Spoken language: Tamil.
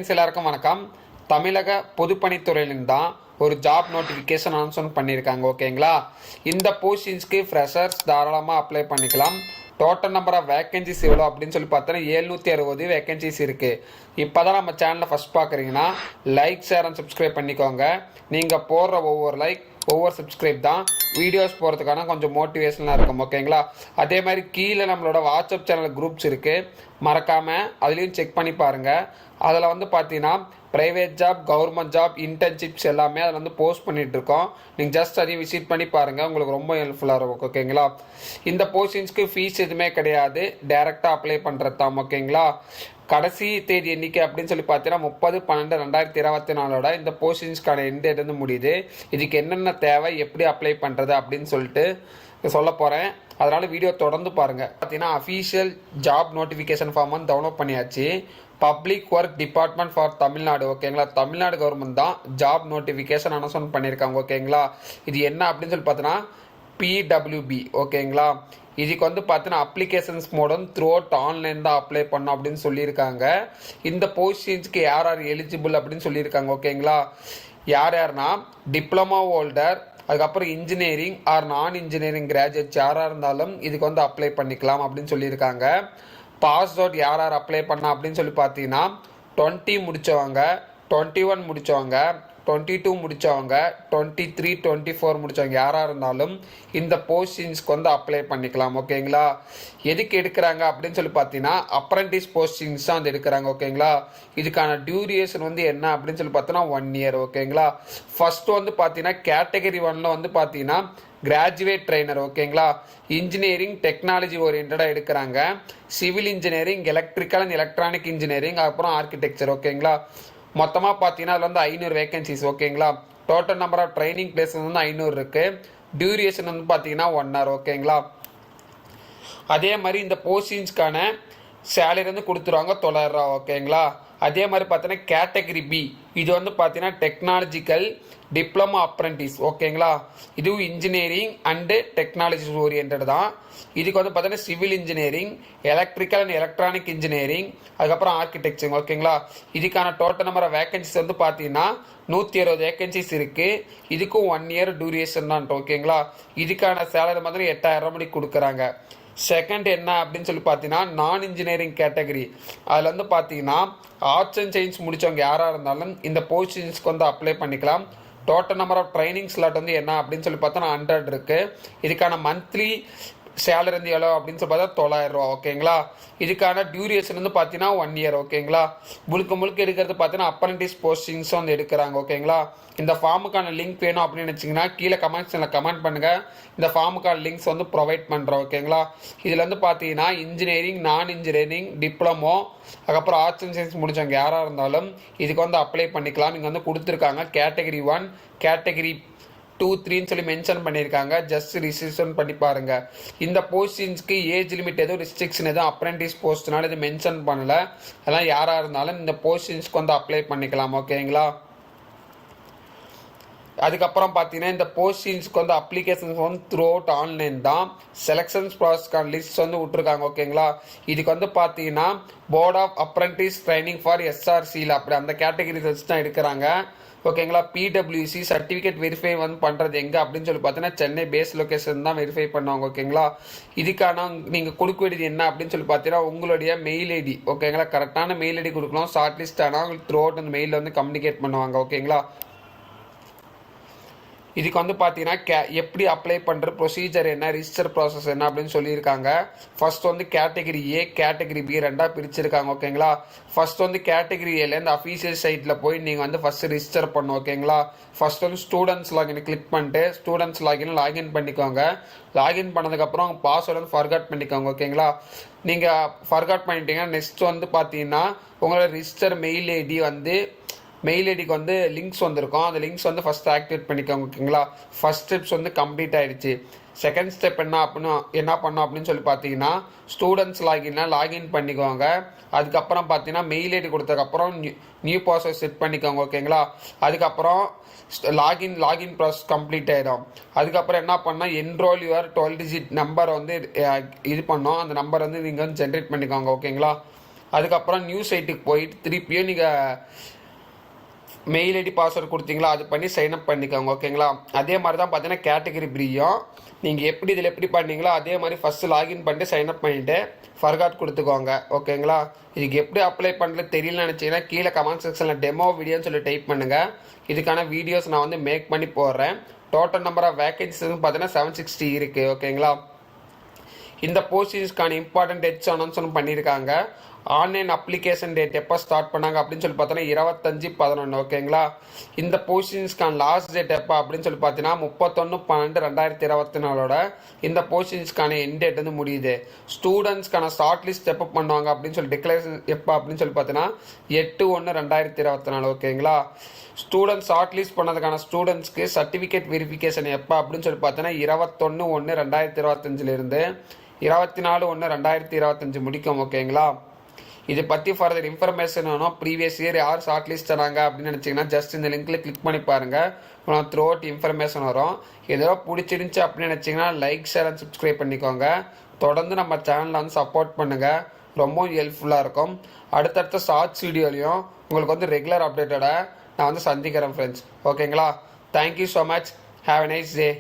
எல்லாருக்கும் வணக்கம். தமிழக பொதுப்பணித்துறையிலிருந்து தான் ஒரு ஜாப் நோட்டிஃபிகேஷன் அனௌன்ஸ்மெண்ட் பண்ணியிருக்காங்க. ஓகேங்களா, இந்த போஸ்டிங்ஸ்க்கு ஃப்ரெஷர்ஸ் தாராளமாக அப்ளை பண்ணிக்கலாம். டோட்டல் நம்பர் ஆஃப் வேகன்சிஸ் எவ்வளோ அப்படின்னு சொல்லி பார்த்தோன்னா 760 வேகன்சிஸ் இருக்குது. இப்போ தான் நம்ம சேனலில் ஃபஸ்ட் பார்க்குறீங்கன்னா லைக், ஷேர் அண்ட் சப்ஸ்கிரைப் பண்ணிக்கோங்க. நீங்கள் போடுற ஒவ்வொரு லைக், ஒவ்வொரு சப்ஸ்கிரைப் தான் வீடியோஸ் போகிறதுக்கான கொஞ்சம் மோட்டிவேஷனாக இருக்கும். ஓகேங்களா, அதே மாதிரி கீழே நம்மளோட வாட்ஸ்அப் சேனல் குரூப்ஸ் இருக்குது, மறக்காமல் அதுலேயும் செக் பண்ணி பாருங்கள். அதில் வந்து பார்த்தீங்கன்னா private job, government job, internships எல்லாமே அதில் வந்து போஸ்ட் பண்ணிகிட்ருக்கோம். நீங்கள் ஜஸ்ட் அதையும் விசிட் பண்ணி பாருங்கள், உங்களுக்கு ரொம்ப ஹெல்ப்ஃபுல்லாக இருக்கும். ஓகேங்களா, இந்த போஸ்டிங்ஸ்க்கு ஃபீஸ் எதுவுமே கிடையாது, டைரெக்டாக அப்ளை பண்ணுறது தான். ஓகேங்களா, கடைசி தேதி எண்ணிக்கை அப்படின்னு சொல்லி பார்த்தீங்கன்னா 30/12/2024 இந்த போஸ்டிங்ஸ்க்கான எண்ட் டேட் வந்து முடியுது. இதுக்கு என்னென்ன தேவை, எப்படி அப்ளை பண்ணுறது அப்படின்னு சொல்லிட்டு சொல்ல போகிறேன். அதனால் வீடியோ தொடர்ந்து பாருங்கள். பார்த்தீங்கன்னா அஃபீஷியல் ஜாப் நோட்டிஃபிகேஷன் ஃபார்ம் வந்து டவுன்லோட் பண்ணியாச்சு. Public work department for Tamil Nadu. ஓகேங்களா, தமிழ்நாடு கவர்மெண்ட் தான் ஜாப் நோட்டிஃபிகேஷன் அனௌன்ஸ்மெண்ட் பண்ணியிருக்காங்க. ஓகேங்களா, இது என்ன அப்படின்னு சொல்லி பார்த்தோன்னா PWB. ஓகேங்களா, இதுக்கு வந்து பார்த்தீங்கன்னா அப்ளிகேஷன்ஸ் மோட் வந்து த்ரூ அவுட் ஆன்லைன் தான் அப்ளை பண்ணோம் அப்படின்னு சொல்லியிருக்காங்க. இந்த போஸ்டிங்ஸ்க்கு யார் யார் எலிஜிபிள் அப்படின்னு சொல்லியிருக்காங்க. ஓகேங்களா, யார் யாருன்னா டிப்ளமா ஹோல்டர், அதுக்கப்புறம் இன்ஜினியரிங் ஆர் நான் இன்ஜினியரிங் கிராஜுவேட்ஸ் யாராக இருந்தாலும் இதுக்கு வந்து அப்ளை பண்ணிக்கலாம் அப்படின்னு சொல்லியிருக்காங்க. பாஸ் அவுட் யார் யார் அப்ளை பண்ணா அப்படின்னு சொல்லி பார்த்தீங்கன்னா 20 முடித்தவங்க, 21 முடித்தவங்க, 22 முடித்தவங்க, 23, 24 முடித்தவங்க யாராக இருந்தாலும் இந்த போஸ்டிங்ஸ்க்கு வந்து அப்ளை பண்ணிக்கலாம். ஓகேங்களா, எதுக்கு எடுக்கிறாங்க அப்படின்னு சொல்லி பார்த்தீங்கன்னா அப்ரெண்டிஸ் போஸ்டிங்ஸ் தான் வந்து எடுக்கிறாங்க. ஓகேங்களா, இதுக்கான டியூரேஷன் வந்து என்ன அப்படின்னு சொல்லி பார்த்தோன்னா 1 year. ஓகேங்களா, ஃபர்ஸ்ட் வந்து பார்த்தீங்கன்னா கேட்டகரி 1ல் வந்து பார்த்தீங்கன்னா கிராஜுவேட் ட்ரைனர். ஓகேங்களா, இன்ஜினியரிங் டெக்னாலஜி ஓரியன்டாக எடுக்கிறாங்க. Civil engineering, electrical and electronic engineering, அப்புறம் ஆர்கிடெக்சர். ஓகேங்களா, மொத்தமாக பார்த்தீங்கன்னா அதில் வந்து 500 வேகன்சிஸ். ஓகேங்களா, total number of training places வந்து 500 இருக்குது. டியூரேஷன் வந்து பார்த்தீங்கன்னா 1 hour. ஓகேங்களா, அதே மாதிரி இந்த போஸ்டிங்ஸ்க்கான சேலரி வந்து கொடுத்துருவாங்க 900 ரூபா. ஓகேங்களா, அதே மாதிரி பார்த்தீங்கன்னா கேட்டகரி பி, இது வந்து பார்த்தீங்கன்னா டெக்னாலஜிக்கல் டிப்ளமா அப்ரெண்டிஸ். ஓகேங்களா, இதுவும் இன்ஜினியரிங் அண்டு டெக்னாலஜி ஓரியன்ட் தான். இதுக்கு வந்து பார்த்தீங்கன்னா civil engineering, electrical and electronic engineering, அதுக்கப்புறம் ஆர்கிடெக்சர். ஓகேங்களா, இதுக்கான டோட்டல் நம்பர் ஆஃப் வேகன்சிஸ் வந்து பார்த்தீங்கன்னா 160 வேகன்சிஸ் இருக்குது. இதுக்கும் 1 year டியூரேஷன் தான். ஓகேங்களா, இதுக்கான சேலரி மாதிரி 8000 ரூபாய் கொடுக்குறாங்க. செகண்ட் என்ன அப்படின்னு சொல்லி பார்த்தீங்கன்னா நான் இன்ஜினியரிங் கேட்டகரி, அதில் வந்து பார்த்தீங்கன்னா ஆர்ட்ஸ் அண்ட் சயின்ஸ் முடித்தவங்க யாராக இருந்தாலும் இந்த போஸ்டிங்ஸ்க்கு வந்து அப்ளை பண்ணிக்கலாம். Total number of training slot வந்து என்ன அப்படின்னு சொல்லி பார்த்தோன்னா 100 இருக்குது. இதுக்கான மந்த்லி சேலரி வந்து எவ்வளோ அப்படின்னு சொல்லி பார்த்தா 900 ரூபா. ஓகேங்களா, இதுக்கான டியூரேஷன் வந்து பார்த்தீங்கன்னா 1 year. ஓகேங்களா, முழுக்க எடுக்கிறது பார்த்தீங்கன்னா அப்ரெண்டிஸ் போஸ்டிங்ஸ் வந்து எடுக்கிறாங்க. ஓகேங்களா, இந்த ஃபார்முக்கான லிங்க் வேணும் அப்படின்னு நினச்சிங்கன்னா கீழே கமெண்ட்ஸில் கமெண்ட் பண்ணுங்கள், இந்த ஃபார்முக்கான லிங்க்ஸ் வந்து ப்ரொவைட் பண்ணுறோம். ஓகேங்களா, இதில் வந்து பார்த்தீங்கன்னா இன்ஜினியரிங், நான் இன்ஜினியரிங், டிப்ளமோ, அதுக்கப்புறம் ஆர்ட்ஸ் அண்ட் சயின்ஸ் முடித்தவங்க யாராக இருந்தாலும் இதுக்கு வந்து அப்ளை பண்ணிக்கலாம். இங்கே வந்து கொடுத்துருக்காங்க கேட்டகரி 1, கேட்டகரி 2, 3ன்னு சொல்லி மென்ஷன் பண்ணியிருக்காங்க. ஜஸ்ட் ரிஜிஸ்ட்ரேஷன் பண்ணி பாருங்க. இந்த போஸ்டிங்ஸ்க்கு ஏஜ் லிமிட் எதுவும் ரெஸ்ட்ரிக்ஷன் எதுவும் அப்ரெண்டிஸ் போஸ்ட்னால இது மென்ஷன் பண்ணல. அதெல்லாம் யாராக இருந்தாலும் இந்த போஸ்டிங்ஸ்க்கு வந்து அப்ளை பண்ணிக்கலாம். ஓகேங்களா, அதுக்கப்புறம் பார்த்தீங்கன்னா இந்த போஸ்டிங்ஸ்க்கு வந்து அப்ளிகேஷன்ஸ் வந்து த்ரூ அவுட் ஆன்லைன் தான். செலெக்ஷன்ஸ் ப்ராசஸ்க்கான லிஸ்ட் வந்து விட்டுருக்காங்க. ஓகேங்களா, இதுக்கு வந்து பார்த்தீங்கன்னா board of apprentice training for SRCயில் அப்படி அந்த கேட்டகரி வச்சு தான் எடுக்கிறாங்க. ஓகேங்களா, PWC சர்டிஃபிகேட் வெரிஃபை வந்து பண்ணுறது எங்கே அப்படின்னு சொல்லி பார்த்தீங்கன்னா சென்னை பேஸ் லொக்கேஷன் தான் வெரிஃபை பண்ணுவாங்க. ஓகேங்களா, இதுக்கான நீங்கள் கொடுக்க வேண்டியது என்ன அப்படின்னு சொல்லி பார்த்தீங்கன்னா உங்களுடைய மெயில் ஐடி. ஓகேங்களா, கரெக்டான மெயில் ஐடி கொடுக்கணும். ஷார்ட் லிஸ்ட் ஆனால் உங்களுக்கு த்ரூ அவுட் அந்த மெயிலில் வந்து கம்யூனிகேட் பண்ணுவாங்க. ஓகேங்களா, இதுக்கு வந்து பார்த்தீங்கன்னா எப்படி அப்ளை பண்ணுற ப்ரொசீஜர் என்ன, ரிஜிஸ்டர் ப்ராசஸ் என்ன அப்படின்னு சொல்லியிருக்காங்க. ஃபர்ஸ்ட் வந்து கேட்டகரி A, கேட்டகரி B ரெண்டாக பிரிச்சிருக்காங்க. ஓகேங்களா, ஃபர்ஸ்ட் வந்து கேட்டகரி ஏல இந்த அஃபீஷியல் சைட்டில் போய் நீங்கள் வந்து ஃபர்ஸ்ட் ரிஜிஸ்டர் பண்ணும். ஓகேங்களா, ஃபர்ஸ்ட் வந்து ஸ்டூடெண்ட்ஸ் லாகின் கிளிக் பண்ணிட்டு ஸ்டூடெண்ட்ஸ் லாகின் பண்ணிக்கோங்க. லாகின் பண்ணதுக்கப்புறம் பாஸ்வேர்டு வந்து ஃபர்காட் பண்ணிக்கோங்க. ஓகேங்களா, நீங்கள் ஃபர்காட் பண்ணிட்டீங்கன்னா நெக்ஸ்ட் வந்து பார்த்தீங்கன்னா உங்களோட ரிஜிஸ்டர் மெயில் ஐடிக்கு வந்து லிங்க்ஸ் வந்திருக்கும். அந்த லிங்க்ஸ் வந்து ஃபஸ்ட் ஆக்டிவேட் பண்ணிக்கோங்க. ஓகேங்களா, ஃபஸ்ட் ஸ்டெப்ஸ் வந்து கம்ப்ளீட் ஆகிடுச்சு. செகண்ட் ஸ்டெப் என்ன பண்ணோம் அப்படின்னு சொல்லி பார்த்தீங்கன்னா ஸ்டூடெண்ட்ஸ் லாகின் பண்ணிக்கோங்க. அதுக்கப்புறம் பார்த்தீங்கன்னா மெயில் ஐடி கொடுத்ததுக்கப்புறம் நியூ பாஸ்வேர்ட் செட் பண்ணிக்கோங்க. ஓகேங்களா, அதுக்கப்புறம் லாகின் ப்ராசஸ் கம்ப்ளீட் ஆகிடும். அதுக்கப்புறம் என்ன பண்ணால் என்ரோல் யுவர் 12 digit நம்பர் வந்து இது பண்ணோம். அந்த நம்பர் வந்து நீங்கள் வந்து ஜென்ரேட் பண்ணிக்கோங்க. ஓகேங்களா, அதுக்கப்புறம் நியூ சைட்டுக்கு போயிட்டு திருப்பியும் நீங்கள் மெயில் ஐடி பாஸ்வேர்டு கொடுத்தீங்களா அது பண்ணி சைன்அப் பண்ணிக்கோங்க ஓகேங்களா. அதே மாதிரி தான் பார்த்தீங்கன்னா கேட்டகரி பிரியும் நீங்கள் எப்படி பண்ணீங்களோ அதே மாதிரி ஃபஸ்ட்டு லாகின் பண்ணிட்டு சைன்அப் பண்ணிவிட்டு ஃபர்காட் கொடுத்துக்கோங்க ஓகேங்களா. இதுக்கு எப்படி அப்ளை பண்ணுறது தெரியலன்னு நினச்சிங்கன்னா கீழே கமெண்ட் செக்ஷனில் டெமோ வீடியோன்னு சொல்லி டைப் பண்ணுங்கள். இதுக்கான வீடியோஸ் நான் வந்து மேக் பண்ணி போடுறேன். டோட்டல் நம்பர் ஆஃப் வேகன்சிஸ் பார்த்தீங்கன்னா 760 இருக்குது ஓகேங்களா. இந்த போஸ்டிங்ஸ்க்கான இம்பார்ட்டன்ட் டேட்ஸ் அனௌன்ஸ்மெண்ட் பண்ணியிருக்காங்க. ஆன்லைன் அப்ளிகேஷன் டேட் எப்போ ஸ்டார்ட் பண்ணாங்க அப்படின்னு சொல்லி பார்த்தோன்னா 25/11 ஓகேங்களா. இந்த போஸ்டிங்ஸ்க்கான லாஸ்ட் டேட் எப்போ அப்படின்னு சொல்லி பார்த்தீங்கன்னா 31/12/2024 இந்த போஸ்டிங்ஸ்க்கான எண்ட் டேட் வந்து முடியுது. ஸ்டூடெண்ட்ஸ்க்கான ஷார்ட் லிஸ்ட் எப்போ பண்ணுவாங்க அப்படின்னு சொல்லி டிக்ளரேஷன் எப்போ அப்படின்னு சொல்லி பார்த்தீங்கன்னா 8/1/2024 ஓகேங்களா. ஸ்டூடெண்ட்ஸ் ஷார்ட் லிஸ்ட் பண்ணதுக்கான ஸ்டூடெண்ட்ஸ்க்கு சர்டிஃபிகேட் வெரிஃபிகேஷன் எப்போ அப்படின்னு சொல்லி பார்த்தீங்கன்னா 21/1/2025 24/1/2025 முடிக்கும் ஓகேங்களா. இது பற்றி ஃபர்தர் இன்ஃபர்மேஷன் வேணும், ப்ரீவியஸ் இயர் யார் ஷார்ட் லிஸ்ட் ஆனாங்க அப்படின்னு நினச்சிங்கன்னா ஜஸ்ட் இந்த லிங்க்கில் கிளிக் பண்ணி பாருங்கள். உங்களுக்கு த்ரூ அவுட் இன்ஃபர்மேஷன் வரும். ஏதோ பிடிச்சிருந்துச்சி அப்படின்னு நினச்சிங்கன்னா லைக் ஷேர் அண்ட் சப்ஸ்கிரைப் பண்ணிக்கோங்க. தொடர்ந்து நம்ம சேனலில் வந்து சப்போர்ட் பண்ணுங்கள், ரொம்பவும் ஹெல்ப்ஃபுல்லாக இருக்கும். அடுத்தடுத்த ஷார்ட்ஸ் வீடியோலையும் உங்களுக்கு வந்து ரெகுலர் அப்டேட்டோட நான் வந்து சந்திக்கிறேன் ஃப்ரெண்ட்ஸ் ஓகேங்களா. Thank you so much, have a nice day.